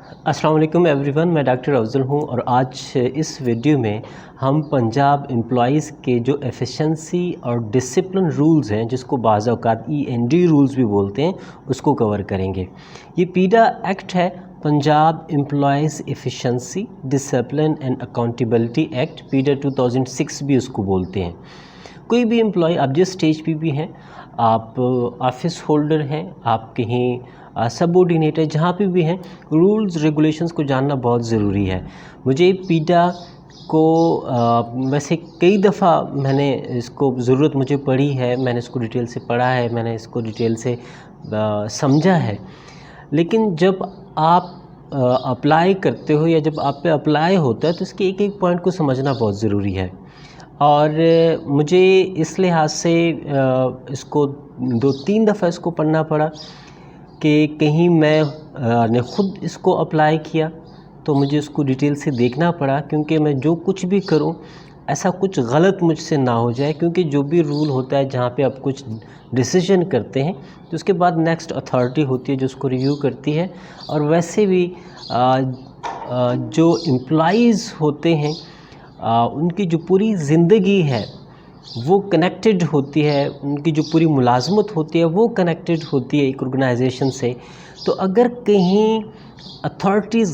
अस्सलाम वालेकुम एवरीवन, मैं डॉक्टर अफजल हूँ और आज इस वीडियो में हम पंजाब एम्प्लॉइज़ के जो एफिशिएंसी और डिसिप्लिन रूल्स हैं, जिसको बाज़ औक़ात END रूल्स भी बोलते हैं, उसको कवर करेंगे। ये पीडा एक्ट है, Punjab employees efficiency discipline and accountability act, पीडा 2006 भी उसको बोलते हैं। कोई भी एम्प्लॉय, आप जिस स्टेज पे भी हैं, आप ऑफिस होल्डर हैं, आप कहीं सबऑर्डिनेट है, जहाँ पे भी हैं, रूल्स रेगुलेशंस को जानना बहुत ज़रूरी है। मुझे पीडा को वैसे कई दफ़ा मैंने इसको ज़रूरत मुझे पड़ी है, मैंने इसको डिटेल से पढ़ा है, मैंने इसको डिटेल से समझा है। लेकिन जब आप अप्लाई करते हो या जब आप पे अप्लाई होता है तो इसके एक एक पॉइंट को समझना बहुत ज़रूरी है। और मुझे इस लिहाज से इसको 2-3 दफ़ा इसको पढ़ना पड़ा कि कहीं मैं ने ख़ुद इसको अप्लाई किया तो मुझे उसको डिटेल से देखना पड़ा, क्योंकि मैं जो कुछ भी करूं ऐसा कुछ गलत मुझसे ना हो जाए। क्योंकि जो भी रूल होता है, जहां पे आप कुछ डिसीजन करते हैं तो उसके बाद नेक्स्ट अथॉरिटी होती है जो उसको रिव्यू करती है। और वैसे भी जो एम्प्लॉइज़ होते हैं उनकी जो पूरी ज़िंदगी है वो कनेक्टेड होती है, उनकी जो पूरी मुलाजमत होती है वो कनेक्टेड होती है एक ऑर्गेनाइजेशन से। तो अगर कहीं अथॉरिटीज़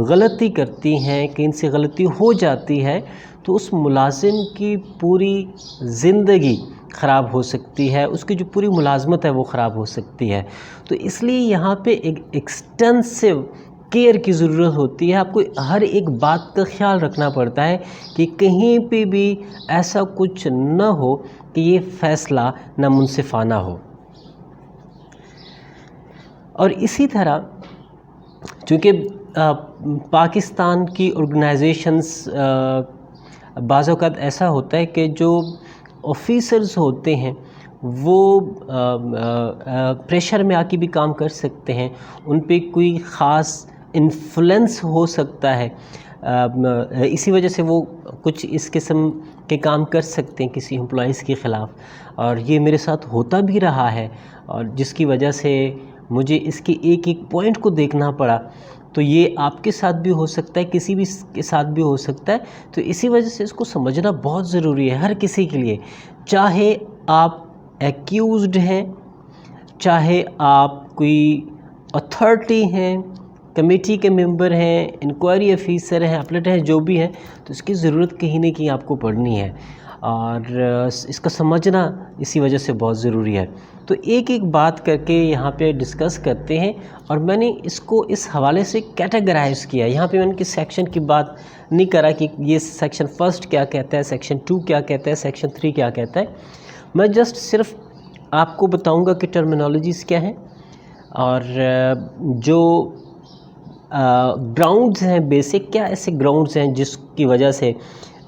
गलती करती हैं, कहीं से गलती हो जाती है, तो उस मुलाजिम की पूरी ज़िंदगी ख़राब हो सकती है, उसकी जो पूरी मुलाजमत है वो ख़राब हो सकती है। तो इसलिए यहाँ पे एक एक्सटेंसिव केयर की ज़रूरत होती है। आपको हर एक बात का ख्याल रखना पड़ता है कि कहीं पे भी ऐसा कुछ न हो कि ये फ़ैसला नामुनसिफ़ाना हो। और इसी तरह चूँकि पाकिस्तान की ऑर्गेनाइजेशंस बाज़ औक़ात ऐसा होता है कि जो ऑफ़िसर्स होते हैं वो प्रेशर में आके भी काम कर सकते हैं, उन पे कोई ख़ास इन्फ्लुएंस हो सकता है, इसी वजह से वो कुछ इस किस्म के काम कर सकते हैं किसी एम्प्लॉइज़ के ख़िलाफ़। और ये मेरे साथ होता भी रहा है, और जिसकी वजह से मुझे इसके एक एक पॉइंट को देखना पड़ा। तो ये आपके साथ भी हो सकता है, किसी भी के साथ भी हो सकता है। तो इसी वजह से इसको समझना बहुत ज़रूरी है हर किसी के लिए, चाहे आप एक्यूज़्ड हैं, चाहे आप कोई अथॉरिटी हैं, कमेटी के मेंबर हैं, इंक्वायरी ऑफिसर हैं, अपलेट हैं, जो भी हैं, तो इसकी ज़रूरत कहीं ना कहीं आपको पड़नी है। और इसका समझना इसी वजह से बहुत ज़रूरी है। तो एक एक बात करके यहाँ पे डिस्कस करते हैं। और मैंने इसको इस हवाले से कैटेगराइज़ किया। यहाँ पे मैंने किस सेक्शन की बात नहीं करा कि ये सेक्शन 1 क्या कहता है, सेक्शन 2 क्या कहता है, सेक्शन 3 क्या कहता है। मैं जस्ट सिर्फ आपको बताऊँगा कि टर्मिनोलॉजीज़ क्या हैं और जो ग्राउंड्स हैं, बेसिक क्या ऐसे ग्राउंड्स हैं जिसकी वजह से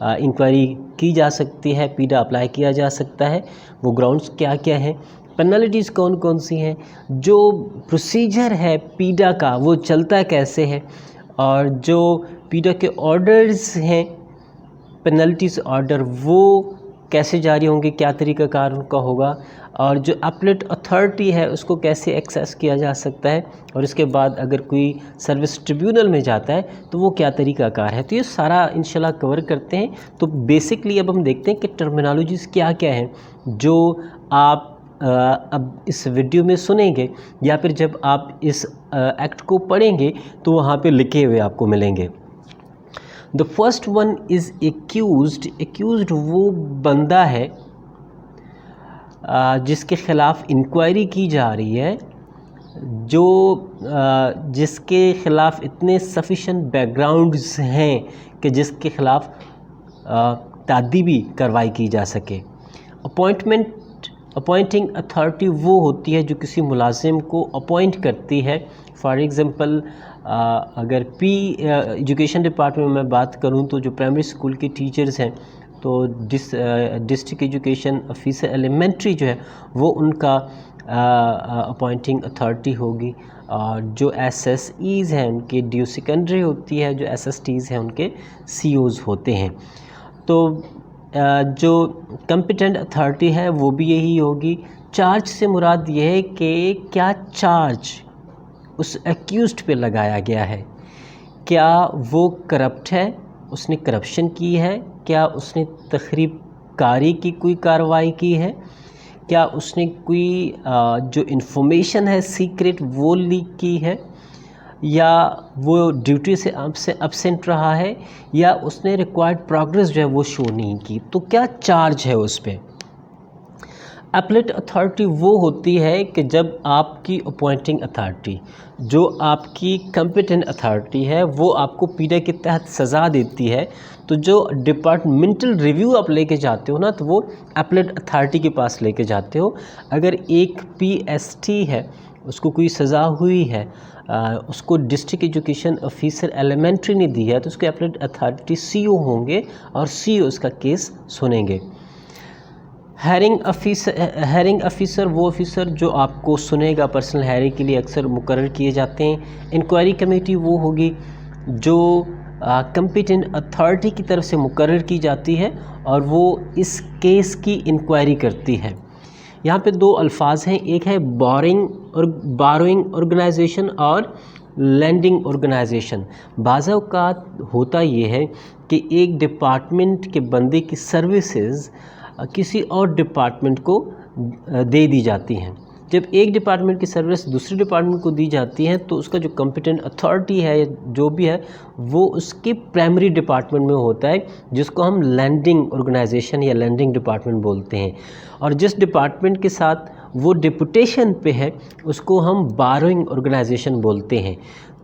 इंक्वायरी की जा सकती है, पीडा अप्लाई किया जा सकता है, वो ग्राउंड्स क्या क्या हैं, पेनल्टीज़ कौन कौन सी हैं, जो प्रोसीजर है पीडा का वो चलता कैसे है, और जो पीडा के ऑर्डर्स हैं, पेनल्टीज़ ऑर्डर, वो कैसे जारी होंगे, क्या तरीक़ाकार उनका होगा, और जो अपलेट अथॉरिटी है उसको कैसे एक्सेस किया जा सकता है, और इसके बाद अगर कोई सर्विस ट्रिब्यूनल में जाता है तो वो क्या तरीक़ाकार है। तो ये सारा इंशाल्लाह कवर करते हैं। तो बेसिकली अब हम देखते हैं कि टर्मिनोलॉजीज़ क्या क्या हैं जो आप अब इस वीडियो में सुनेंगे, या फिर जब आप इस एक्ट को पढ़ेंगे तो वहाँ पे लिखे हुए आपको मिलेंगे। The first one is accused. Accused वो बंदा है जिसके ख़िलाफ़ इंक्वायरी की जा रही है, जो जिसके ख़िलाफ़ इतने सफिशेंट बैकग्राउंड्स हैं कि जिसके ख़िलाफ़ तादीबी कार्रवाई की जा सके। अपॉइंटिंग अथॉरिटी वो होती है जो किसी मुलाजिम को अपॉइंट करती है। फॉर एग्ज़ाम्पल अगर एजुकेशन डिपार्टमेंट में मैं बात करूं तो जो प्राइमरी स्कूल के टीचर्स हैं तो डिस्ट्रिक्ट एजुकेशन ऑफिसर एलिमेंट्री जो है वो उनका अपॉइंटिंग अथॉरिटी होगी। और जो SSEs हैं उनके ड्यू सेकेंडरी होती है, जो SSTs हैं उनके COs होते हैं। तो जो कम्पिटेंट अथॉरिटी है वो भी यही होगी। चार्ज से मुराद ये है कि क्या चार्ज उस एक्यूज़्ड पे लगाया गया है, क्या वो करप्ट है, उसने करप्शन की है, क्या उसने तखरीबकारी की कोई कार्रवाई की है, क्या उसने कोई जो इन्फॉर्मेशन है सीक्रेट वो लीक की है, या वो ड्यूटी से absent रहा है, या उसने रिक्वायर्ड प्रोग्रेस जो है वो शो नहीं की। तो क्या चार्ज है उस पर। एपलेट अथॉरिटी वो होती है कि जब आपकी अपॉइंटिंग अथॉरिटी, जो आपकी कॉम्पिटेंट अथॉरिटी है, वो आपको पीडा के तहत सज़ा देती है, तो जो डिपार्टमेंटल रिव्यू आप लेके जाते हो ना, तो वो एपलेट अथॉरिटी के पास लेके जाते हो। अगर एक पीएसटी है, उसको कोई सज़ा हुई है, उसको डिस्ट्रिक्ट एजुकेशन ऑफिसर एलिमेंट्री ने दी है, तो उसके एपलेट अथॉरिटी सीओ होंगे और सीओ उसका केस सुनेंगे। हेयरिंग ऑफिसर वो ऑफिसर जो आपको सुनेगा, पर्सनल हेयरिंग के लिए अक्सर मुकर्रर किए जाते हैं। इंक्वायरी कमेटी वो होगी जो कॉम्पिटेंट अथॉरिटी की तरफ से मुकर्रर की जाती है और वो इस केस की इंक्वायरी करती है। यहाँ पे दो अल्फाज हैं, एक है बारोइंग ऑर्गेनाइजेशन और लैंडिंग ऑर्गेनाइजेशन। बाज़ औक़ात होता ये है कि एक डिपार्टमेंट के बंदे की सर्विसेज किसी और डिपार्टमेंट को दे दी जाती हैं। जब एक डिपार्टमेंट की सर्विस दूसरे डिपार्टमेंट को दी जाती है, तो उसका जो कॉम्पिटेंट अथॉरिटी है जो भी है, वो उसके प्राइमरी डिपार्टमेंट में होता है, जिसको हम लैंडिंग ऑर्गेनाइजेशन या लैंडिंग डिपार्टमेंट बोलते हैं। और जिस डिपार्टमेंट के साथ वो डिपुटेशन पे है, उसको हम बारोइंग ऑर्गेनाइजेशन बोलते हैं।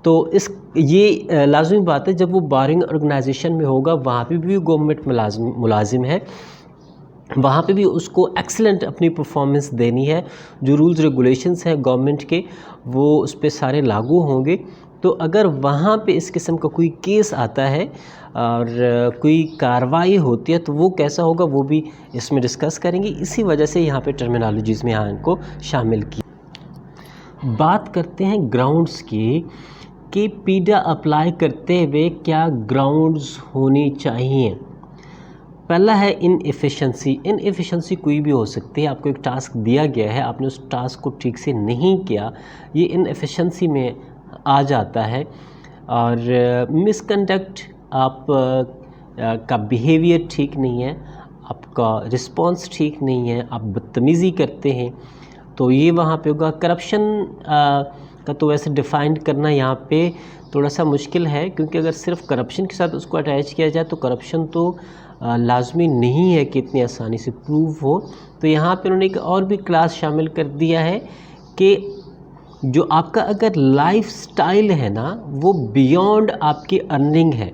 तो ये लाजमी बात है, जब वो बारोइंग ऑर्गेनाइजेशन में होगा, वहाँ पे भी गवर्नमेंट मुलाजिम है, वहाँ पे भी उसको एक्सीलेंट अपनी परफॉर्मेंस देनी है। जो रूल्स रेगुलेशंस हैं गवर्नमेंट के, वो उस पर सारे लागू होंगे। तो अगर वहाँ पे इस किस्म का कोई केस आता है और कोई कार्रवाई होती है, तो वो कैसा होगा वो भी इसमें डिस्कस करेंगे। इसी वजह से यहाँ पे टर्मिनोलॉजीज़ में यहाँ इनको शामिल किया। बात करते हैं ग्राउंड्स की कि पीडा अप्लाई करते हुए क्या ग्राउंड्स होनी चाहिए। पहला है इनएफिशिएंसी कोई भी हो सकती है। आपको एक टास्क दिया गया है, आपने उस टास्क को ठीक से नहीं किया, ये इनएफिशिएंसी में आ जाता है। और मिसकंडक्ट, आप का बिहेवियर ठीक नहीं है, आपका रिस्पांस ठीक नहीं है, आप बदतमीज़ी करते हैं, तो ये वहाँ पे होगा। करप्शन का तो वैसे डिफ़ाइन करना यहाँ पे थोड़ा सा मुश्किल है, क्योंकि अगर सिर्फ करप्शन के साथ उसको अटैच किया जाए, तो करप्शन तो लाजमी नहीं है कि इतनी आसानी से प्रूव हो। तो यहाँ पे उन्होंने एक और भी क्लास शामिल कर दिया है कि जो आपका अगर लाइफ स्टाइल है ना, वो बियॉन्ड आपकी अर्निंग है।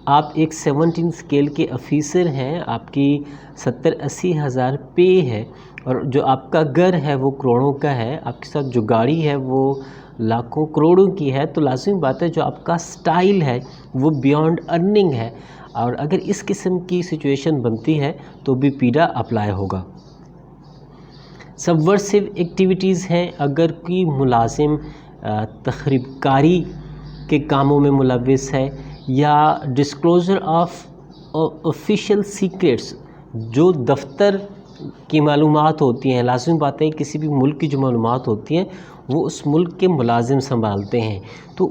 आप एक 17 स्केल के ऑफिसर हैं, आपकी 70-80 हज़ार पे है, और जो आपका घर है वो करोड़ों का है, आपके साथ जो गाड़ी है वो लाखों करोड़ों की है, तो लाज़मी बात है जो आपका स्टाइल है वो बियॉन्ड अर्निंग है। और अगर इस किस्म की सिचुएशन बनती है तो भी पीडा अप्लाई होगा। सबवर्सिव एक्टिविटीज़ हैं, अगर कोई मुलाजिम तखरीबकारी के कामों में मुलविस है, या डिस्क्लोज़र ऑफ ऑफिशियल सीक्रेट्स, जो दफ्तर की मालूमात होती हैं, लाज़मी बात है किसी भी मुल्क की जो मालूमात होती हैं वो उस मुल्क के मुलाजिम संभालते हैं, तो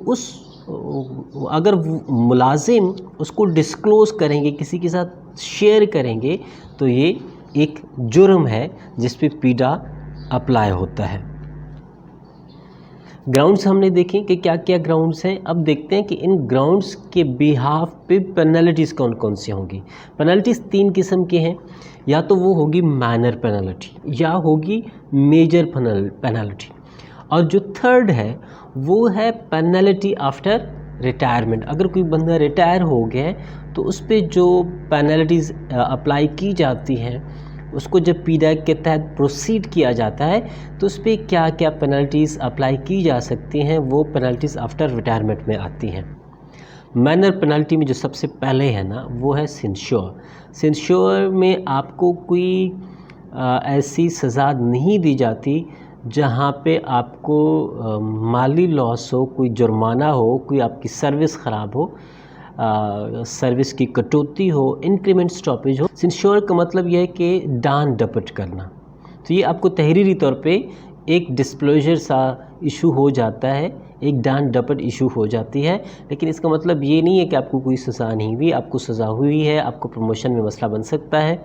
अगर मुलाजिम उसको डिस्क्लोज़ करेंगे, किसी के साथ शेयर करेंगे, तो ये एक जुर्म है जिस पे पीडा अप्लाई होता है। ग्राउंड्स हमने देखें कि क्या क्या ग्राउंड्स हैं। अब देखते हैं कि इन ग्राउंड्स के बिहाफ पे पेनल्टीज़ कौन कौन सी होंगी। पेनल्टीज़ 3 किस्म के हैं, या तो वो होगी माइनर पेनल्टी या होगी मेजर पेनल्टी, और जो थर्ड है वो है पेनल्टी आफ्टर रिटायरमेंट। अगर कोई बंदा रिटायर हो गया है तो उस पर जो पेनल्टीज़ अप्लाई की जाती हैं, उसको जब पीडा के तहत प्रोसीड किया जाता है तो उस पर क्या क्या पेनल्टीज़ अप्लाई की जा सकती हैं, वो पेनल्टीज़ आफ्टर रिटायरमेंट में आती हैं। माइनर पेनल्टी में जो सबसे पहले है ना, वो है सेंश्योर में आपको कोई ऐसी सज़ा नहीं दी जाती जहाँ पे आपको माली लॉस हो, कोई जुर्माना हो, कोई आपकी सर्विस ख़राब हो, सर्विस की कटौती हो, इंक्रीमेंट स्टॉपेज हो। सेंश्योर का मतलब यह है कि डान डपट करना। तो ये आपको तहरीरी तौर पे एक डिस्क्लोजर सा इशू हो जाता है, एक डांट डपट इशू हो जाती है, लेकिन इसका मतलब ये नहीं है कि आपको कोई सज़ा नहीं हुई, आपको सज़ा हुई है, आपको प्रमोशन में मसला बन सकता है,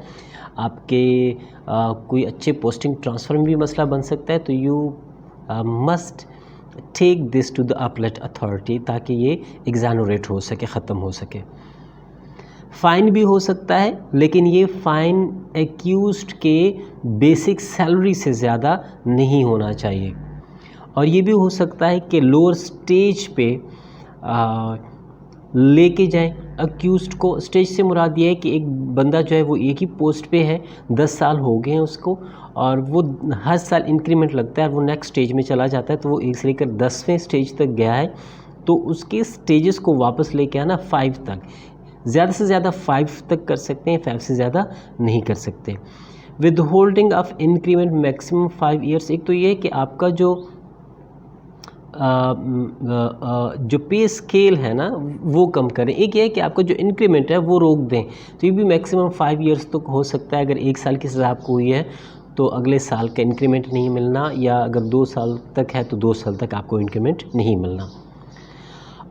आपके कोई अच्छे पोस्टिंग ट्रांसफ़र में भी मसला बन सकता है। तो you must take this to the appellate authority ताकि ये एग्जोनरेट हो सके, ख़त्म हो सके। फ़ाइन भी हो सकता है, लेकिन ये फ़ाइन एक्यूज्ड के बेसिक सैलरी से ज़्यादा नहीं होना चाहिए। और ये भी हो सकता है कि लोअर स्टेज पे लेके जाएं अक्यूज़ड को। स्टेज से मुराद ये है कि एक बंदा जो है वो एक ही पोस्ट पे है, 10 साल हो गए हैं उसको, और वो हर साल इंक्रीमेंट लगता है और वो नेक्स्ट स्टेज में चला जाता है। तो वो 1 से लेकर 10वें स्टेज तक गया है, तो उसके स्टेजेस को वापस लेके आना 5 तक, ज़्यादा से ज़्यादा 5 तक कर सकते हैं, 5 से ज़्यादा नहीं कर सकते। With holding of increment maximum 5 years. एक तो ये है कि आपका जो पे स्केल है ना वो कम करें। एक ये है कि आपका जो इंक्रीमेंट है वो रोक दें। तो ये भी मैक्सिमम 5 ईयर्स तक हो सकता है। अगर 1 साल की सज़ा आपको हुई है तो अगले साल का इंक्रीमेंट नहीं मिलना, या अगर 2 साल तक है तो 2 साल तक आपको इंक्रीमेंट नहीं मिलना।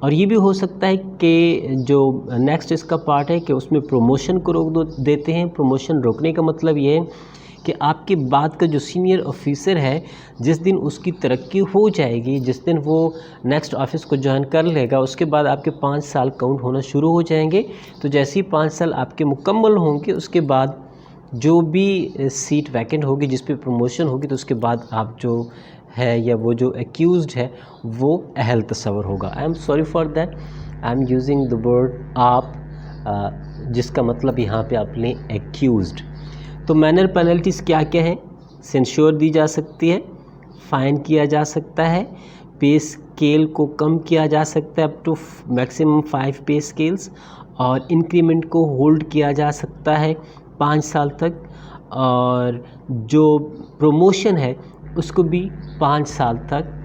और ये भी हो सकता है कि जो नेक्स्ट इसका पार्ट है कि उसमें प्रमोशन को रोक देते हैं। प्रमोशन रोकने का मतलब ये है कि आपके बाद का जो सीनियर ऑफिसर है, जिस दिन उसकी तरक्की हो जाएगी, जिस दिन वो नेक्स्ट ऑफिस को ज्वाइन कर लेगा, उसके बाद आपके 5 साल काउंट होना शुरू हो जाएंगे। तो जैसे ही 5 साल आपके मुकम्मल होंगे, उसके बाद जो भी सीट वैकेंट होगी जिस पे प्रमोशन होगी, तो उसके बाद आप जो है या वो जो एक्यूज़ड है वो अहल तस्वर होगा। I am sorry for that, I am using the word आप, जिसका मतलब यहाँ पे आप लें एक्यूज़ड। तो मैनर पेनल्टीज़ क्या क्या हैं? सेंश्योर दी जा सकती है, फ़ाइन किया जा सकता है, पे स्केल को कम किया जा सकता है अप टू मैक्सिमम 5 पे स्केल्स, और इंक्रीमेंट को होल्ड किया जा सकता है 5 साल तक, और जो प्रमोशन है उसको भी 5 साल तक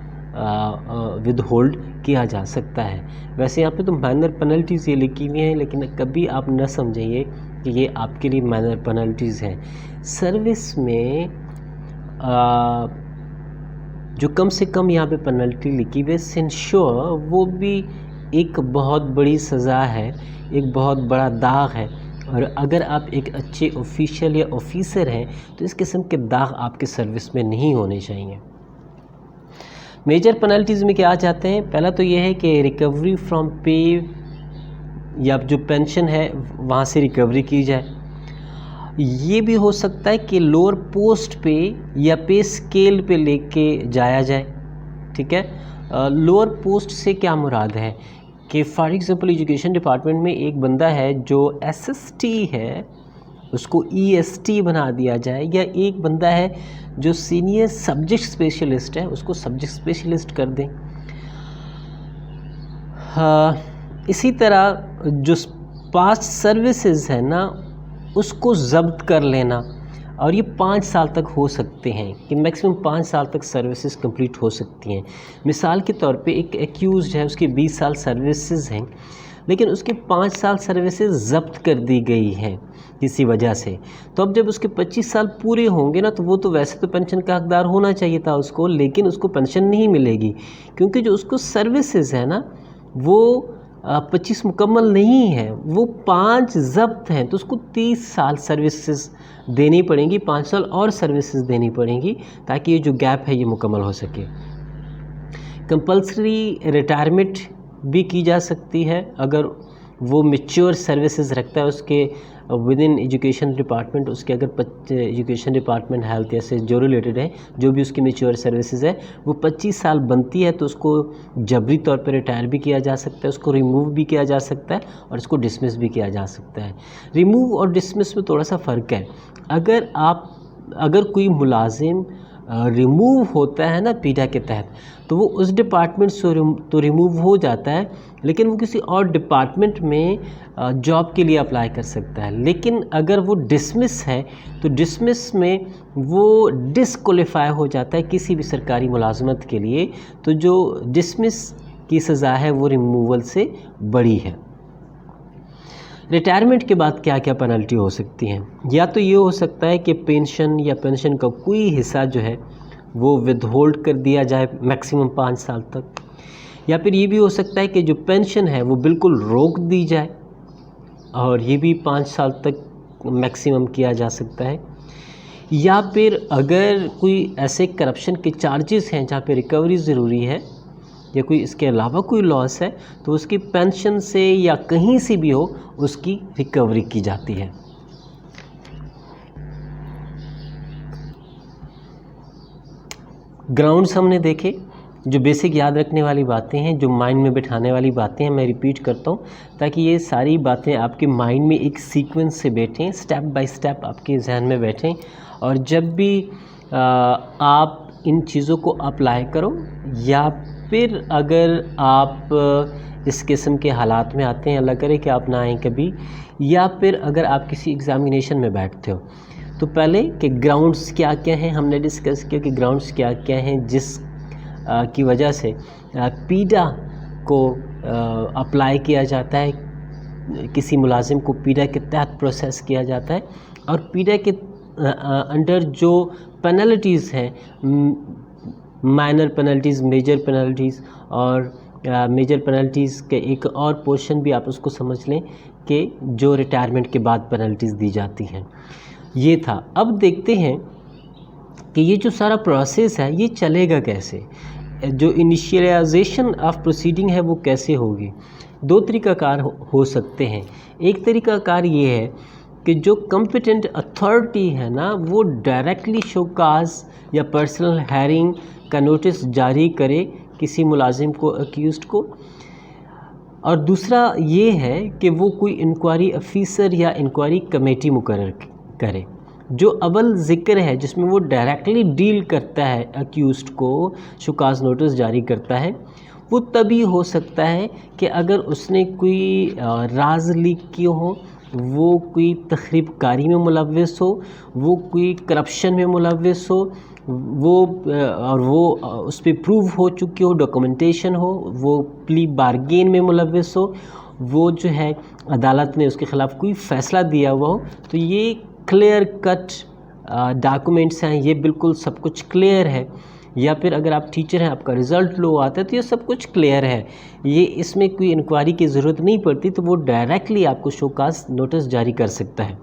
विद होल्ड किया जा सकता है। वैसे यहाँ पे तो माइनर पेनल्टीज़ ये लिखी हुई हैं, लेकिन कभी आप न समझिए कि ये आपके लिए माइनर पेनल्टीज़ हैं। सर्विस में जो कम से कम यहाँ पे पेनल्टी लिखी हुई है सेंश्योर, वो भी एक बहुत बड़ी सज़ा है, एक बहुत बड़ा दाग है। और अगर आप एक अच्छे ऑफिशियल या ऑफिसर हैं तो इस किस्म के दाग आपके सर्विस में नहीं होने चाहिए। मेजर पेनल्टीज़ में क्या आ जाते हैं? पहला तो ये है कि रिकवरी फ्रॉम पे, या जो पेंशन है वहाँ से रिकवरी की जाए। ये भी हो सकता है कि लोअर पोस्ट पे या पे स्केल पे लेके जाया जाए। ठीक है, लोअर पोस्ट से क्या मुराद है कि फॉर एग्ज़ाम्पल एजुकेशन डिपार्टमेंट में एक बंदा है जो SST है, उसको EST बना दिया जाए, या एक बंदा है जो सीनियर सब्जेक्ट स्पेशलिस्ट है, उसको सब्जेक्ट स्पेशलिस्ट कर दें। इसी तरह जो पास्ट सर्विसेज है ना उसको ज़ब्त कर लेना, और ये 5 साल तक हो सकते हैं कि मैक्सिमम 5 साल तक सर्विसेज कंप्लीट हो सकती हैं। मिसाल के तौर पे एक एक्यूज़ड है, उसके 20 साल सर्विसेज हैं, लेकिन उसके 5 साल सर्विसेज ज़ब्त कर दी गई हैं किसी वजह से। तो अब जब उसके 25 साल पूरे होंगे ना, तो वो तो वैसे तो पेंशन का हकदार होना चाहिए था उसको, लेकिन उसको पेंशन नहीं मिलेगी, क्योंकि जो उसको सर्विसेज है ना वो 25 मुकम्मल नहीं है, वो 5 ज़ब्त हैं। तो उसको 30 साल सर्विसेज देनी पड़ेंगी, 5 साल और सर्विसेज देनी पड़ेंगी, ताकि ये जो गैप है ये मुकम्मल हो सके। कंपल्सरी रिटायरमेंट भी की जा सकती है अगर वो मैच्योर सर्विसेज रखता है उसके विद इन एजुकेशन डिपार्टमेंट, उसके अगर एजुकेशन डिपार्टमेंट हेल्थ ऐसे जो रिलेटेड है, जो भी उसकी मैच्योर सर्विसेज है वो 25 साल बनती है, तो उसको जबरी तौर पर रिटायर भी किया जा सकता है, उसको रिमूव भी किया जा सकता है, और इसको डिसमिस भी किया जा सकता है। रिमूव और डिसमिस में थोड़ा सा फ़र्क है। अगर कोई मुलाजिम रिमूव होता है ना पीडा के तहत, तो वो उस डिपार्टमेंट से तो रिमूव हो जाता है, लेकिन वो किसी और डिपार्टमेंट में जॉब के लिए अप्लाई कर सकता है। लेकिन अगर वो डिसमिस है तो डिसमिस में वो डिसक्वालीफाई हो जाता है किसी भी सरकारी मुलाजमत के लिए। तो जो डिसमिस की सज़ा है वो रिमूवल से बड़ी है। रिटायरमेंट के बाद क्या क्या पेनल्टी हो सकती हैं? या तो ये हो सकता है कि पेंशन या पेंशन का कोई हिस्सा जो है वो विदहोल्ड कर दिया जाए मैक्सिमम 5 साल तक, या फिर ये भी हो सकता है कि जो पेंशन है वो बिल्कुल रोक दी जाए और ये भी 5 साल तक मैक्सिमम किया जा सकता है। या फिर अगर कोई ऐसे करप्शन के चार्जेस हैं जहाँ पे रिकवरी ज़रूरी है या कोई इसके अलावा कोई लॉस है तो उसकी पेंशन से या कहीं से भी हो उसकी रिकवरी की जाती है। ग्राउंड्स हमने देखे, जो बेसिक याद रखने वाली बातें हैं, जो माइंड में बिठाने वाली बातें हैं, मैं रिपीट करता हूँ ताकि ये सारी बातें आपके माइंड में एक सीक्वेंस से बैठें, स्टेप बाय स्टेप आपके जहन में बैठें, और जब भी आप इन चीज़ों को अप्लाई करो या फिर अगर आप इस किस्म के हालात में आते हैं, अल्लाह करे कि आप ना आएँ कभी, या फिर अगर आप किसी एग्ज़ामिनेशन में बैठते हो तो पहले कि ग्राउंड्स क्या क्या हैं हमने डिस्कस किया कि ग्राउंड्स क्या क्या हैं जिस की वजह से पीडा को अप्लाई किया जाता है, किसी मुलाजिम को पीडा के तहत प्रोसेस किया जाता है, और पीडा के अंडर जो पेनल्टीज़ हैं, माइनर पेनल्टीज़, मेजर पेनल्टीज़, और मेजर पेनल्टीज़ के एक और पोर्शन भी आप उसको समझ लें कि जो रिटायरमेंट के बाद पेनल्टीज़ दी जाती हैं। ये था। अब देखते हैं कि ये जो सारा प्रोसेस है ये चलेगा कैसे, जो इनिशियलाइजेशन ऑफ प्रोसीडिंग है वो कैसे होगी। दो तरीक़ाकार हो सकते हैं। एक तरीक़ाकार ये है कि जो कॉम्पिटेंट अथॉरिटी है ना वो डायरेक्टली शोकाज या पर्सनल हेयरिंग का नोटिस जारी करे किसी मुलाजिम को, अक्यूज़्ड को, और दूसरा ये है कि वो कोई इंक्वायरी ऑफिसर या इंक्वायरी कमेटी मुकर्रर करे। जो अव्वल ज़िक्र है जिसमें वो डायरेक्टली डील करता है, अक्यूज़्ड को शुकाज नोटिस जारी करता है, वो तभी हो सकता है कि अगर उसने कोई राज लीक किए हो, वो कोई तखरीबकारी में मुलव्वस हो, वो कोई करप्शन में मुलव्वस हो, वो उस पर प्रूव हो चुकी हो, डॉक्यूमेंटेशन हो, वो प्ली बारगेन में मुलव्वस हो, वो जो है अदालत ने उसके ख़िलाफ़ कोई फ़ैसला दिया हुआ हो, तो ये क्लियर कट डॉक्यूमेंट्स हैं, ये बिल्कुल सब कुछ क्लियर है। या फिर अगर आप टीचर हैं, आपका रिज़ल्ट लो आता है तो ये सब कुछ क्लियर है, ये इसमें कोई इंक्वायरी की ज़रूरत नहीं पड़ती, तो वो डायरेक्टली आपको शोकाज नोटिस जारी कर सकता है।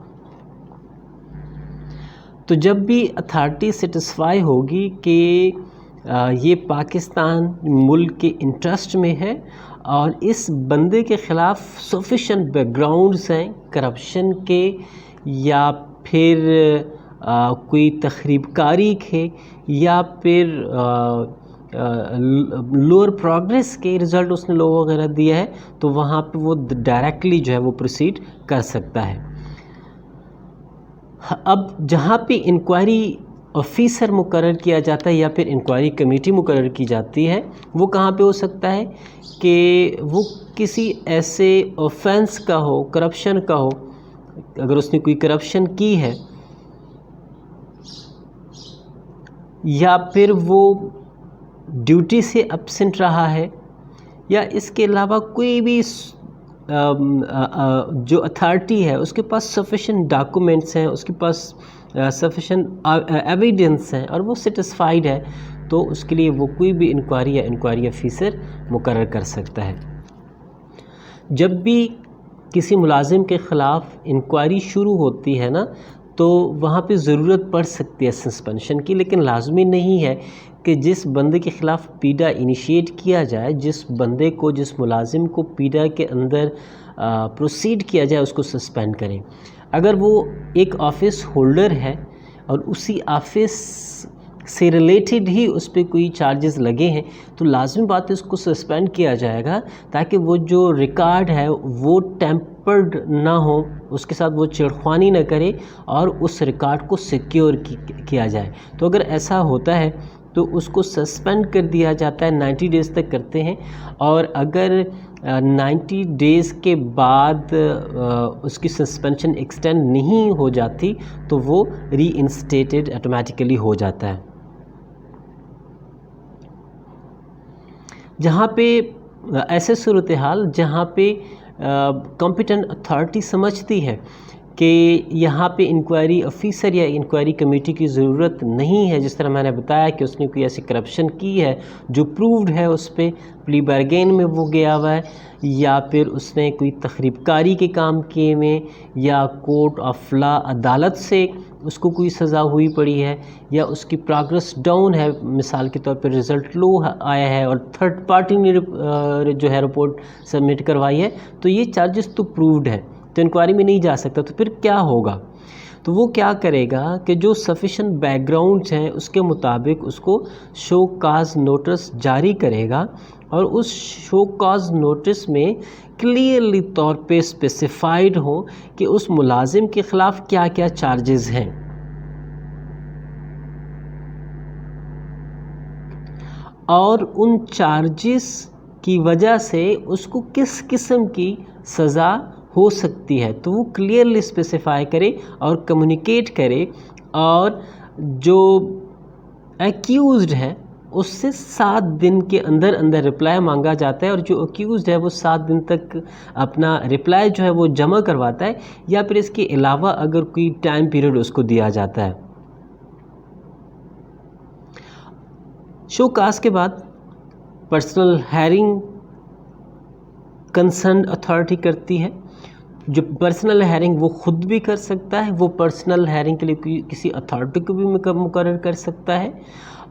तो जब भी अथॉरिटी सेटिस्फाई होगी कि ये पाकिस्तान मुल्क के इंटरेस्ट में है और इस बंदे के ख़िलाफ़ सफिशेंट बैकग्राउंड्स हैं करप्शन के या फिर कोई तखरीबकारी के या फिर लोअर प्रोग्रेस के रिज़ल्ट उसने लो वगैरह दिया है, तो वहाँ पे वो डायरेक्टली जो है वो प्रोसीड कर सकता है। अब जहाँ पे इंक्वायरी ऑफिसर मुकर्रर किया जाता है या फिर इंक्वायरी कमेटी मुकर्रर की जाती है, वो कहाँ पे हो सकता है कि वो किसी ऐसे ऑफेंस का हो, करप्शन का हो, अगर उसने कोई करप्शन की है या फिर वो ड्यूटी से एब्सेंट रहा है, या इसके अलावा कोई भी जो अथॉरिटी है उसके पास सफिशेंट डॉक्यूमेंट्स हैं, उसके पास सफिशेंट एविडेंस हैं और वो सेटिस्फाइड है, तो उसके लिए वो कोई भी इंक्वायरी या इंक्वायरी ऑफिसर मुकर्रर कर सकता है। जब भी किसी मुलाजिम के ख़िलाफ़ इंक्वायरी शुरू होती है ना, तो वहाँ पे ज़रूरत पड़ सकती है सस्पेंशन की, लेकिन लाजमी नहीं है कि जिस बंदे के ख़िलाफ़ पीडा इनिशिएट किया जाए, जिस बंदे को, जिस मुलाजिम को पीडा के अंदर प्रोसीड किया जाए, उसको सस्पेंड करें। अगर वो एक ऑफिस होल्डर है और उसी ऑफिस से रिलेटेड ही उस पर कोई चार्जेस लगे हैं, तो लाजमी बात है उसको सस्पेंड किया जाएगा, ताकि वो जो रिकॉर्ड है वो टेम्पर्ड ना हो, उसके साथ वो छिड़खानी ना करे और उस रिकॉर्ड को सिक्योर किया जाए। तो अगर ऐसा होता है तो उसको सस्पेंड कर दिया जाता है, 90 डेज़ तक करते हैं, और अगर 90 डेज़ के बाद उसकी सस्पेंशन एक्सटेंड नहीं हो जाती तो वो रीइंस्टेटेड ऑटोमेटिकली हो जाता है। जहाँ पे ऐसे सूरत हाल जहाँ पे कॉम्पिटेंट अथॉरिटी समझती है कि यहाँ पे इंक्वायरी ऑफिसर या इंक्वायरी कमेटी की ज़रूरत नहीं है। जिस तरह मैंने बताया कि उसने कोई ऐसी करप्शन की है जो प्रूव्ड है, उस पर प्ली बार्गेन में वो गया हुआ है, या फिर उसने कोई तखरीबकारी के काम किए में, या कोर्ट ऑफ लॉ अदालत से उसको कोई सज़ा हुई पड़ी है, या उसकी प्रोग्रेस डाउन है, मिसाल के तौर पर रिज़ल्ट लो आया है और थर्ड पार्टी ने जो है रिपोर्ट सबमिट करवाई है, तो ये चार्जेस तो प्रूव्ड है, तो इंक्वायरी में नहीं जा सकता। तो फिर क्या होगा? तो वो क्या करेगा कि जो सफिशेंट बैकग्राउंड्स हैं उसके मुताबिक उसको शो काज नोटिस जारी करेगा, और उस शो काज नोटिस में क्लियरली तौर पे स्पेसिफाइड हो कि उस मुलाजिम के ख़िलाफ़ क्या क्या चार्जेस हैं, और उन चार्जेस की वजह से उसको किस किस्म की सज़ा हो सकती है। तो वो क्लियरली स्पेसिफाई करे और कम्युनिकेट करे, और जो एक्यूज़्ड है उससे 7 दिन के अंदर अंदर रिप्लाई मांगा जाता है, और जो एक्यूज़्ड है वो 7 दिन तक अपना रिप्लाई जो है वो जमा करवाता है, या फिर इसके अलावा अगर कोई टाइम पीरियड उसको दिया जाता है। शो काज के बाद पर्सनल हायरिंग कंसर्न अथॉरिटी करती है। जो पर्सनल हायरिंग वो ख़ुद भी कर सकता है, वो पर्सनल हायरिंग के लिए किसी अथॉरिटी को भी मुकर्रर कर सकता है,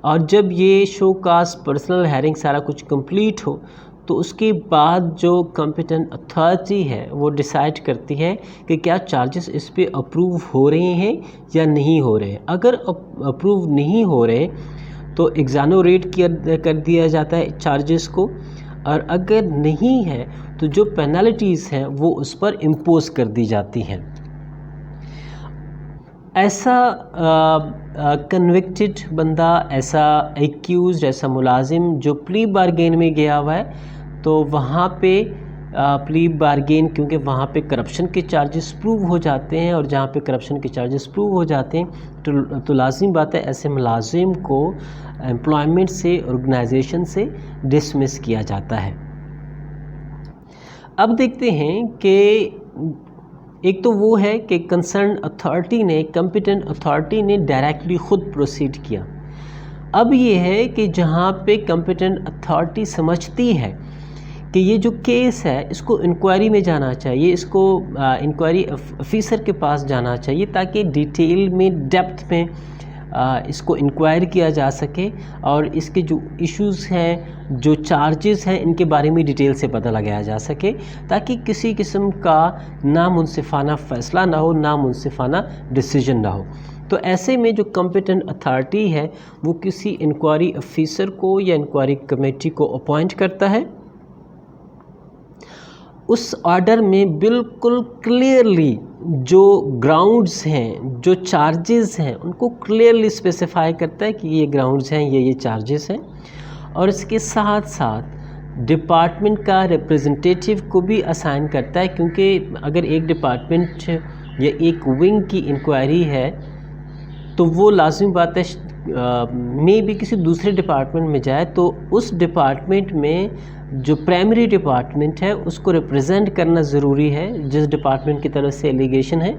और जब ये शो काज पर्सनल हायरिंग सारा कुछ कंप्लीट हो तो उसके बाद जो कॉम्पिटेंट अथॉरिटी है वो डिसाइड करती है कि क्या चार्जेस इस पे अप्रूव हो रहे हैं या नहीं हो रहे हैं। अगर अप्रूव नहीं हो रहे तो एग्जानोरेट कर दिया जाता है चार्जेस को, और अगर नहीं है तो जो पेनल्टीज़ हैं वो उस पर इम्पोज कर दी जाती हैं। ऐसा कन्विक्टेड बंदा, ऐसा एक्यूज़्ड, ऐसा मुलाजिम जो प्ली बार्गेन में गया हुआ है, तो वहाँ पे प्ली बार्गेन, क्योंकि वहाँ पे करप्शन के चार्जेस प्रूव हो जाते हैं, और जहाँ पे करप्शन के चार्जेस प्रूव हो जाते हैं तो लाजिम बात है ऐसे मुलाजिम को एम्प्लॉयमेंट से, ऑर्गेनाइजेशन से डिसमिस किया जाता है। अब देखते हैं कि एक तो वो है कि कंसर्न अथॉरिटी ने, कॉम्पिटेंट अथॉरिटी ने डायरेक्टली ख़ुद प्रोसीड किया। अब ये है कि जहाँ पे कॉम्पिटेंट अथॉरिटी समझती है कि ये जो केस है इसको इंक्वायरी में जाना चाहिए, इसको इंक्वायरी ऑफिसर के पास जाना चाहिए, ताकि डिटेल में, डेप्थ में इसको इंक्वायर किया जा सके, और इसके जो इश्यूज़ हैं, जो चार्जेस हैं, इनके बारे में डिटेल से पता लगाया जा सके, ताकि किसी किस्म का नामुनसिफाना फ़ैसला ना हो, नामुनसिफाना डिसीजन ना हो। तो ऐसे में जो कॉम्पिटेंट अथॉरिटी है वो किसी इंक्वायरी ऑफिसर को या इंक्वायरी कमेटी को अपॉइंट करता है। उस ऑर्डर में बिल्कुल क्लियरली जो ग्राउंड्स हैं, जो चार्जेस हैं, उनको क्लियरली स्पेसिफाई करता है कि ये ग्राउंड्स हैं, ये चार्जेस हैं, और इसके साथ साथ डिपार्टमेंट का रिप्रेजेंटेटिव को भी असाइन करता है, क्योंकि अगर एक डिपार्टमेंट या एक विंग की इंक्वायरी है तो वो लाजिम बात है मे भी किसी दूसरे डिपार्टमेंट में जाए, तो उस डिपार्टमेंट में जो प्राइमरी डिपार्टमेंट है उसको रिप्रेजेंट करना ज़रूरी है। जिस डिपार्टमेंट की तरफ से एलिगेशन है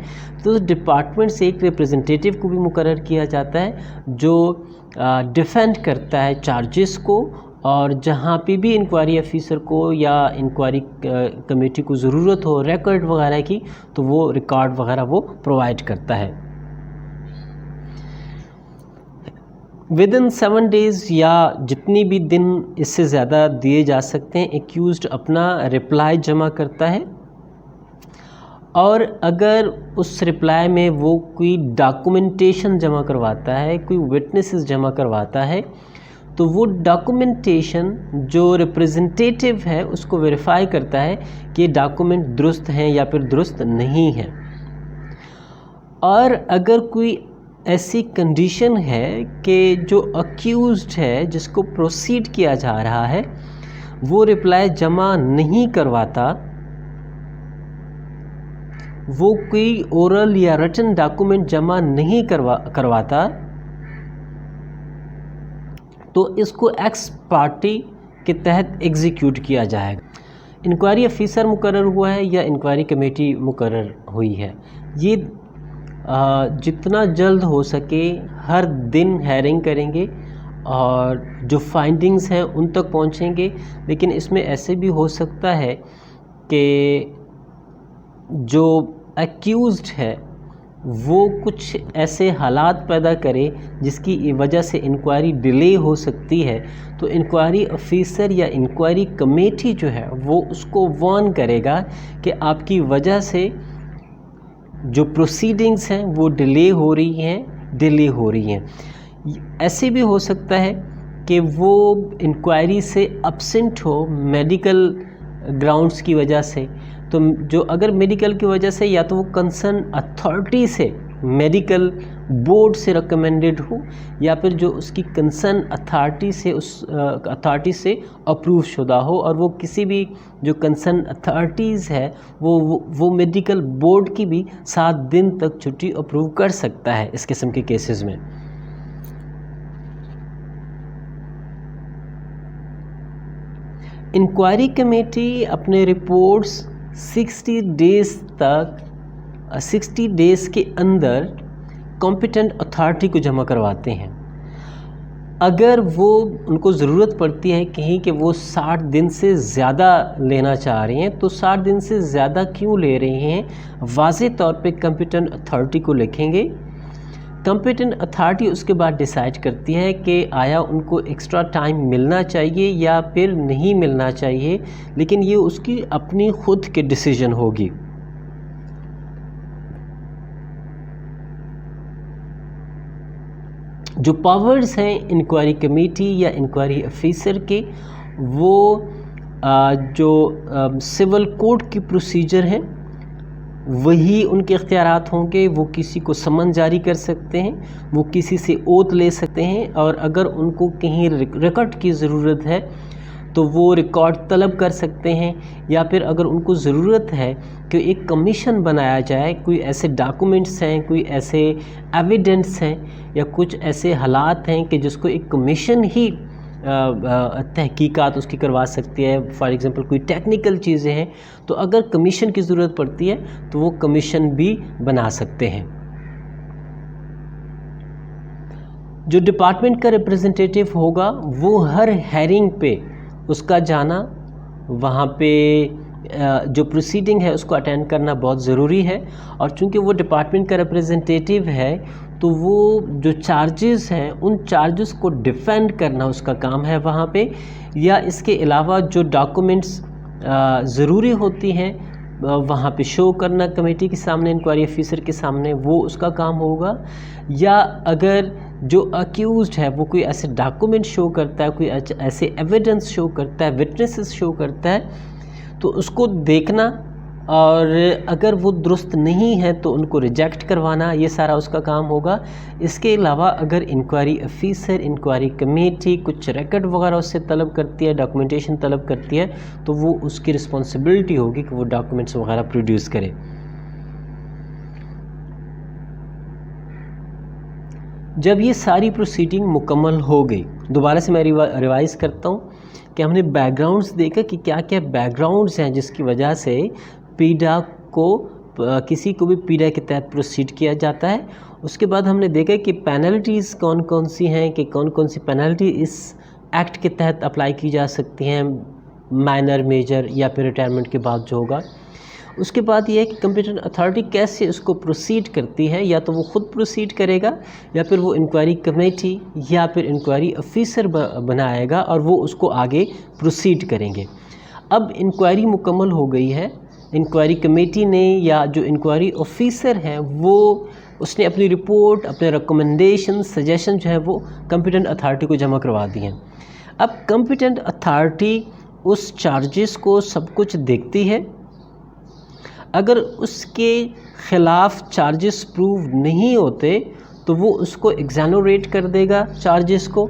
तो उस डिपार्टमेंट से एक रिप्रेजेंटेटिव को भी मुकर्रर किया जाता है जो डिफेंड करता है चार्जेस को, और जहाँ पे भी इंक्वायरी ऑफिसर को या इंक्वायरी कमेटी को ज़रूरत हो रिकॉर्ड वगैरह की, तो वो रिकॉर्ड वगैरह वो प्रोवाइड करता है। विदिन 7 डेज़ या जितनी भी दिन इससे ज़्यादा दिए जा सकते हैं, एक्यूज़्ड अपना रिप्लाई जमा करता है, और अगर उस रिप्लाई में वो कोई डॉक्यूमेंटेशन जमा करवाता है, कोई विटनेसेस जमा करवाता है, तो वो डॉक्यूमेंटेशन जो रिप्रेजेंटेटिव है उसको वेरीफाई करता है कि डॉक्यूमेंट दुरुस्त हैं या फिर दुरुस्त नहीं हैं। और अगर कोई ऐसी कंडीशन है कि जो अक्यूज़्ड है, जिसको प्रोसीड किया जा रहा है, वो रिप्लाई जमा नहीं करवाता, वो कोई ओरल या रिटन डॉक्यूमेंट जमा नहीं करवाता, तो इसको एक्स पार्टी के तहत एग्जीक्यूट किया जाएगा। इंक्वायरी ऑफिसर मुकर्रर हुआ है या इंक्वायरी कमेटी मुकर्रर हुई है, ये जितना जल्द हो सके हर दिन हेयरिंग करेंगे और जो फाइंडिंग्स हैं उन तक पहुंचेंगे। लेकिन इसमें ऐसे भी हो सकता है कि जो एक्यूज़्ड है वो कुछ ऐसे हालात पैदा करे जिसकी वजह से इंक्वायरी डिले हो सकती है, तो इंक्वायरी ऑफिसर या इंक्वायरी कमेटी जो है वो उसको वार्न करेगा कि आपकी वजह से जो प्रोसीडिंग्स हैं वो डिले हो रही हैं। ऐसे भी हो सकता है कि वो इंक्वायरी से अब्सेंट हो मेडिकल ग्राउंड्स की वजह से, तो जो अगर मेडिकल की वजह से या तो वो कंसर्न अथॉरिटी से मेडिकल बोर्ड से रिकमेंडेड हो या फिर जो उसकी कंसर्न अथॉरिटी से उस अथॉरिटी से अप्रूव शुदा हो, और वो किसी भी जो कंसर्न अथॉरिटीज़ है वो मेडिकल बोर्ड की भी 7 दिन तक छुट्टी अप्रूव कर सकता है इस किस्म के केसेस में। इंक्वायरी कमेटी अपने रिपोर्ट्स 60 डेज़ के अंदर कॉम्पिटेंट अथॉरिटी को जमा करवाते हैं। अगर वो उनको ज़रूरत पड़ती है कहीं कि वो 60 दिन से ज़्यादा लेना चाह रहे हैं, तो 60 दिन से ज़्यादा क्यों ले रहे हैं, वाज़ेह तौर पे कॉम्पिटेंट अथॉरिटी को लिखेंगे। कॉम्पिटेंट अथॉरिटी उसके बाद डिसाइड करती है कि आया उनको एक्स्ट्रा टाइम मिलना चाहिए या फिर नहीं मिलना चाहिए, लेकिन ये उसकी अपनी खुद की डिसीजन होगी। जो पावर्स हैं इंक्वायरी कमेटी या इंक्वायरी ऑफिसर के, वो जो सिविल कोर्ट की प्रोसीजर हैं वही उनके इख्तियारात होंगे। वो किसी को समन जारी कर सकते हैं, वो किसी से ओथ ले सकते हैं, और अगर उनको कहीं रिकॉर्ड की ज़रूरत है तो वो रिकॉर्ड तलब कर सकते हैं, या फिर अगर उनको ज़रूरत है कि एक कमीशन बनाया जाए, कोई ऐसे डॉक्यूमेंट्स हैं, कोई ऐसे एविडेंस हैं या कुछ ऐसे हालात हैं कि जिसको एक कमीशन ही तहकीकात उसकी करवा सकती है। फॉर एग्ज़ाम्पल कोई टेक्निकल चीज़ें हैं, तो अगर कमीशन की ज़रूरत पड़ती है तो वो कमीशन भी बना सकते हैं। जो डिपार्टमेंट का रिप्रेजेंटेटिव होगा वो हर हेयरिंग पे उसका जाना, वहाँ पे जो प्रोसीडिंग है उसको अटेंड करना बहुत ज़रूरी है। और चूँकि वो डिपार्टमेंट का रिप्रेजेंटेटिव है तो वो जो चार्जेस हैं उन चार्जेस को डिफेंड करना उसका काम है वहाँ पे, या इसके अलावा जो डॉक्यूमेंट्स ज़रूरी होती हैं वहाँ पे शो करना कमेटी के सामने, इंक्वायरी ऑफिसर के सामने, वो उसका काम होगा। या अगर जो अक्यूज़्ड है वो कोई ऐसे डॉक्यूमेंट शो करता है, कोई ऐसे एविडेंस शो करता है, विटनेसेस शो करता है, तो उसको देखना, और अगर वो दुरुस्त नहीं है तो उनको रिजेक्ट करवाना, ये सारा उसका काम होगा। इसके अलावा अगर इंक्वायरी ऑफिसर, इंक्वायरी कमेटी कुछ रिकॉर्ड वगैरह उससे तलब करती है, डॉक्यूमेंटेशन तलब करती है, तो वो उसकी रिस्पॉन्सिबिलिटी होगी कि वो डॉक्यूमेंट्स वगैरह प्रोड्यूस करे। जब ये सारी प्रोसीडिंग मुकम्मल हो गई, दोबारा से मैं रिवाइज़ करता हूँ कि हमने बैकग्राउंड्स देखा कि क्या क्या बैकग्राउंड्स हैं जिसकी वजह से पीडा को किसी को भी पीडा के तहत प्रोसीड किया जाता है। उसके बाद हमने देखा कि पेनल्टीज़ कौन कौन सी हैं, कि कौन कौन सी पेनल्टी इस एक्ट के तहत अप्लाई की जा सकती हैं, माइनर, मेजर या फिर रिटायरमेंट के बाद जो होगा। उसके बाद ये है कि कॉम्पिटेंट अथॉरिटी कैसे उसको प्रोसीड करती है, या तो वो ख़ुद प्रोसीड करेगा या फिर वो इंक्वायरी कमेटी या फिर इंक्वायरी ऑफिसर बनाएगा और वो उसको आगे प्रोसीड करेंगे। अब इंक्वायरी मुकम्मल हो गई है, इंक्वायरी कमेटी ने या जो इंक्वायरी ऑफिसर हैं वो उसने अपनी रिपोर्ट, अपने रिकमेंडेशन, सजेशन जो है वो कॉम्पिटेंट अथॉरिटी को जमा करवा दी हैं। अब कॉम्पिटेंट अथॉरिटी उस चार्जेस को सब कुछ देखती है। अगर उसके ख़िलाफ़ चार्जेस प्रूव नहीं होते तो वो उसको एग्जोनरेट कर देगा चार्जेस को।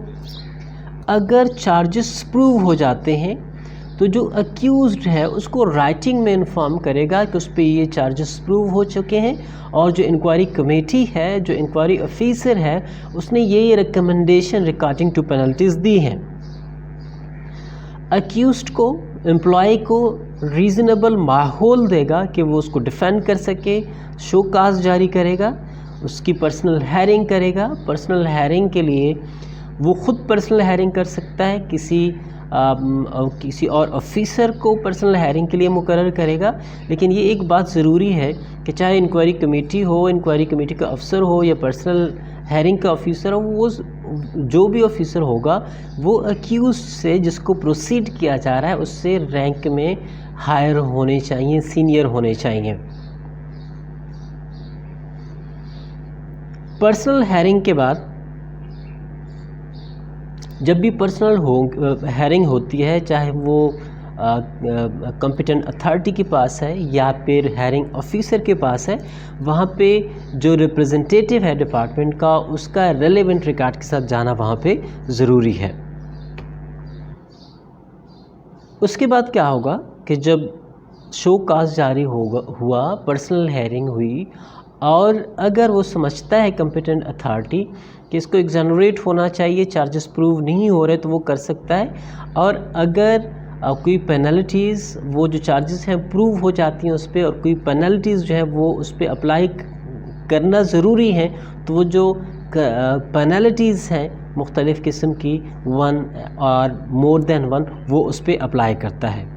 अगर चार्जेस प्रूव हो जाते हैं तो जो अक्यूज़्ड है उसको राइटिंग में इन्फॉर्म करेगा कि उस पर ये चार्जेस प्रूव हो चुके हैं, और जो इंक्वायरी कमेटी है, जो इंक्वायरी ऑफिसर है, उसने ये रिकमेंडेशन रिगार्डिंग टू पेनल्टीज़ दी हैं। अक्यूज़्ड को एम्प्लॉय को रीज़नेबल माहौल देगा कि वो उसको डिफेंड कर सके, शो काज जारी करेगा, उसकी पर्सनल हायरिंग करेगा। पर्सनल हायरिंग के लिए वो ख़ुद पर्सनल हायरिंग कर सकता है, किसी और ऑफिसर को पर्सनल हायरिंग के लिए मुकर्रर करेगा। लेकिन ये एक बात ज़रूरी है कि चाहे इंक्वायरी कमेटी हो, इंक्वायरी कमेटी का अफसर हो या पर्सनल हायरिंग का ऑफिसर हो, वो जो भी ऑफिसर होगा वो अक्यूज से जिसको प्रोसीड किया जा रहा है उससे रैंक में हायर होने चाहिए, सीनियर होने चाहिए। पर्सनल हायरिंग के बाद जब भी पर्सनल हायरिंग होती है, चाहे वो कॉम्पिटेंट अथॉरिटी के पास है या फिर हायरिंग ऑफिसर के पास है, वहाँ पे जो रिप्रेजेंटेटिव है डिपार्टमेंट का, उसका रेलेवेंट रिकॉर्ड के साथ जाना वहाँ पे ज़रूरी है। उसके बाद क्या होगा कि जब शो काज जारी हुआ, पर्सनल हायरिंग हुई, और अगर वो समझता है कॉम्पिटेंट अथॉरिटी कि इसको एग्जोनरेट होना चाहिए, चार्जेस प्रूव नहीं हो रहे, तो वो कर सकता है। और अगर कोई पेनल्टीज़, वो जो चार्जेस हैं प्रूव हो जाती हैं उस पर, और कोई पेनल्टीज़ जो है वो उस पर अप्लाई करना ज़रूरी है, तो वो जो पेनल्टीज़ हैं मुख्तलिफ़ किस्म की, 1 और मोर देन 1, वो उस पर अप्लाई करता है।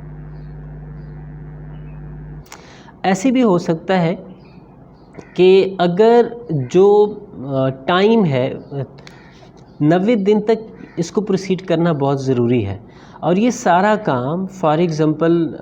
ऐसे भी हो सकता है कि अगर जो टाइम है 90 दिन तक इसको प्रोसीड करना बहुत ज़रूरी है, और ये सारा काम फॉर एग्ज़ाम्पल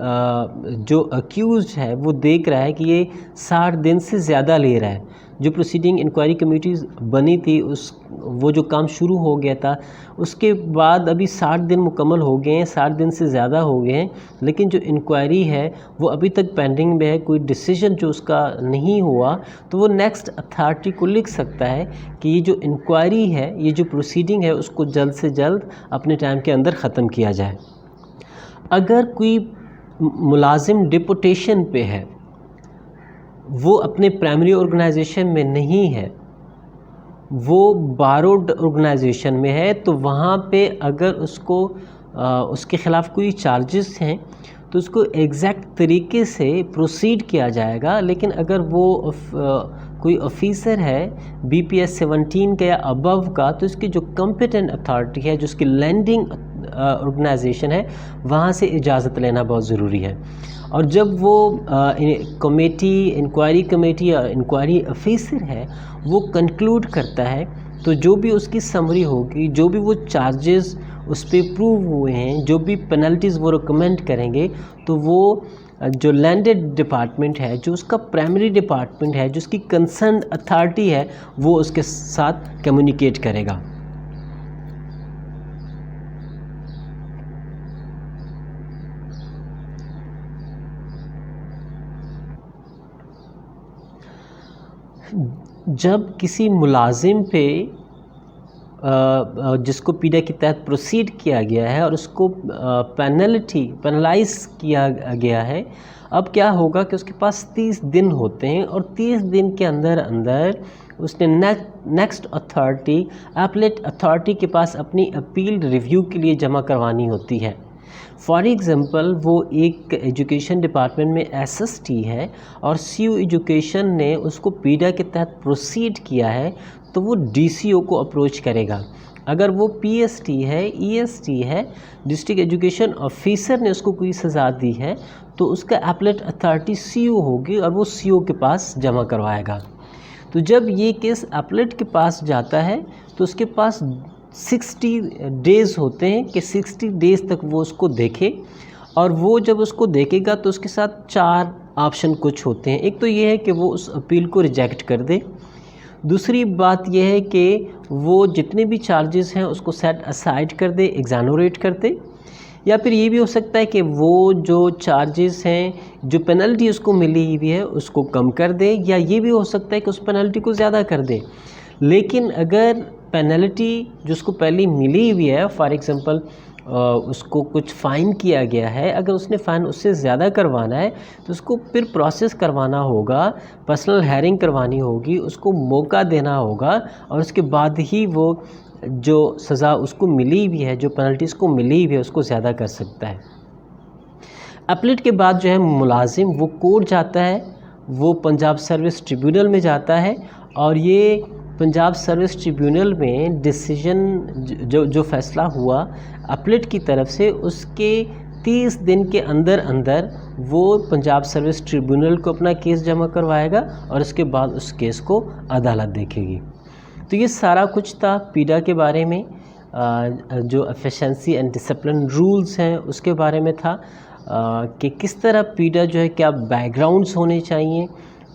जो अक्यूज़ है वो देख रहा है कि ये 60 दिन से ज़्यादा ले रहा है। जो प्रोसीडिंग इंक्वायरी कमेटीज़ बनी थी, वो जो काम शुरू हो गया था, उसके बाद अभी 60 दिन मुकम्मल हो गए हैं, 60 दिन से ज़्यादा हो गए हैं, लेकिन जो इंक्वायरी है वो अभी तक पेंडिंग में है, कोई डिसीजन जो उसका नहीं हुआ, तो वो नेक्स्ट अथॉरिटी को लिख सकता है कि ये जो इंक्वायरी है, ये जो प्रोसीडिंग है, उसको जल्द से जल्द अपने टाइम के अंदर ख़त्म किया जाए। अगर कोई मुलाजिम डिपुटेशन पे है, वो अपने प्राइमरी ऑर्गेनाइजेशन में नहीं है, वो बारोड ऑर्गेनाइजेशन में है, तो वहाँ पे अगर उसके ख़िलाफ़ कोई चार्जेस हैं तो उसको एग्जैक्ट तरीके से प्रोसीड किया जाएगा। लेकिन अगर वो कोई ऑफिसर है BPS 17 का या अबव का, तो इसकी जो कॉम्पिटेंट अथॉरिटी है, जो उसकी लैंडिंग ऑर्गेनाइजेशन है, वहाँ से इजाज़त लेना बहुत ज़रूरी है। और जब वो इंक्वायरी कमेटी या इंक्वायरी ऑफिसर है वो कंक्लूड करता है, तो जो भी उसकी समरी होगी, जो भी वो चार्जेस उस पर प्रूव हुए हैं, जो भी पेनल्टीज़ वो रिकमेंड करेंगे, तो वो जो लैंडेड डिपार्टमेंट है, जो उसका प्राइमरी डिपार्टमेंट है, जो उसकी कंसर्न अथॉरिटी है, वो उसके साथ कम्युनिकेट करेगा। जब किसी मुलाजिम पे जिसको पीडा के तहत प्रोसीड किया गया है और उसको पेनलाइज किया गया है, अब क्या होगा कि उसके पास 30 दिन होते हैं, और 30 दिन के अंदर अंदर उसने नेक्स्ट अथॉरिटी, एपलेट अथॉरिटी के पास अपनी अपील रिव्यू के लिए जमा करवानी होती है। फॉर एग्ज़ाम्पल, वो एक एजुकेशन डिपार्टमेंट में SST है और CU एजुकेशन ने उसको पीडा के तहत प्रोसीड किया है, तो वो DCO को अप्रोच करेगा। अगर वो PST है, EST है, डिस्ट्रिक्ट एजुकेशन ऑफिसर ने उसको कोई सज़ा दी है, तो उसका एपलेट अथॉरिटी CU होगी और वो CU के पास जमा करवाएगा। तो जब ये केस एपलेट के पास जाता है तो उसके पास 60 डेज़ होते हैं कि 60 डेज़ तक वो उसको देखे, और वो जब उसको देखेगा तो उसके साथ 4 ऑप्शन कुछ होते हैं। एक तो ये है कि वो उस अपील को रिजेक्ट कर दे। दूसरी बात यह है कि वो जितने भी चार्जेस हैं उसको सेट असाइड कर दे, एग्जोनरेट कर दे। या फिर ये भी हो सकता है कि वो जो चार्जेस हैं, जो पेनल्टी उसको मिली हुई है, उसको कम कर दे, या ये भी हो सकता है कि उस पेनल्टी को ज़्यादा कर दे। लेकिन अगर पेनल्टी जो उसको पहले मिली हुई है, फॉर एग्ज़ाम्पल उसको कुछ फ़ाइन किया गया है, अगर उसने फ़ाइन उससे ज़्यादा करवाना है तो उसको फिर प्रोसेस करवाना होगा, पर्सनल हायरिंग करवानी होगी, उसको मौका देना होगा, और उसके बाद ही वो जो सज़ा उसको मिली हुई है, जो पेनल्टी उसको मिली हुई है, उसको ज़्यादा कर सकता है। अपीलेट के बाद जो है मुलाजिम वो कोर्ट जाता है, वो पंजाब सर्विस ट्रिब्यूनल में जाता है और ये पंजाब सर्विस ट्रिब्यूनल में डिसीजन जो फैसला हुआ अपीलेट की तरफ से, उसके 30 दिन के अंदर अंदर वो पंजाब सर्विस ट्रिब्यूनल को अपना केस जमा करवाएगा और उसके बाद उस केस को अदालत देखेगी। तो ये सारा कुछ था पीडा के बारे में, जो एफिशिएंसी एंड डिसिप्लिन रूल्स हैं उसके बारे में था, कि किस तरह पीडा जो है, क्या बैकग्राउंड्स होने चाहिए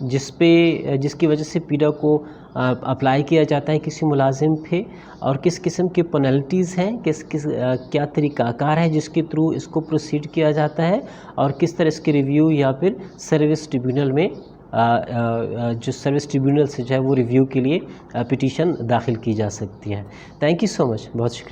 जिसकी वजह से पीडा को अप्लाई किया जाता है किसी मुलाजिम पे, और किस किस्म की पेनल्टीज़ हैं, क्या तरीक़ाकार है जिसके थ्रू इसको प्रोसीड किया जाता है, और किस तरह इसके रिव्यू या फिर सर्विस ट्रिब्यूनल में जो सर्विस ट्रिब्यूनल से जो है वो रिव्यू के लिए पिटीशन दाखिल की जा सकती है। थैंक यू सो मच, बहुत शुक्रिया।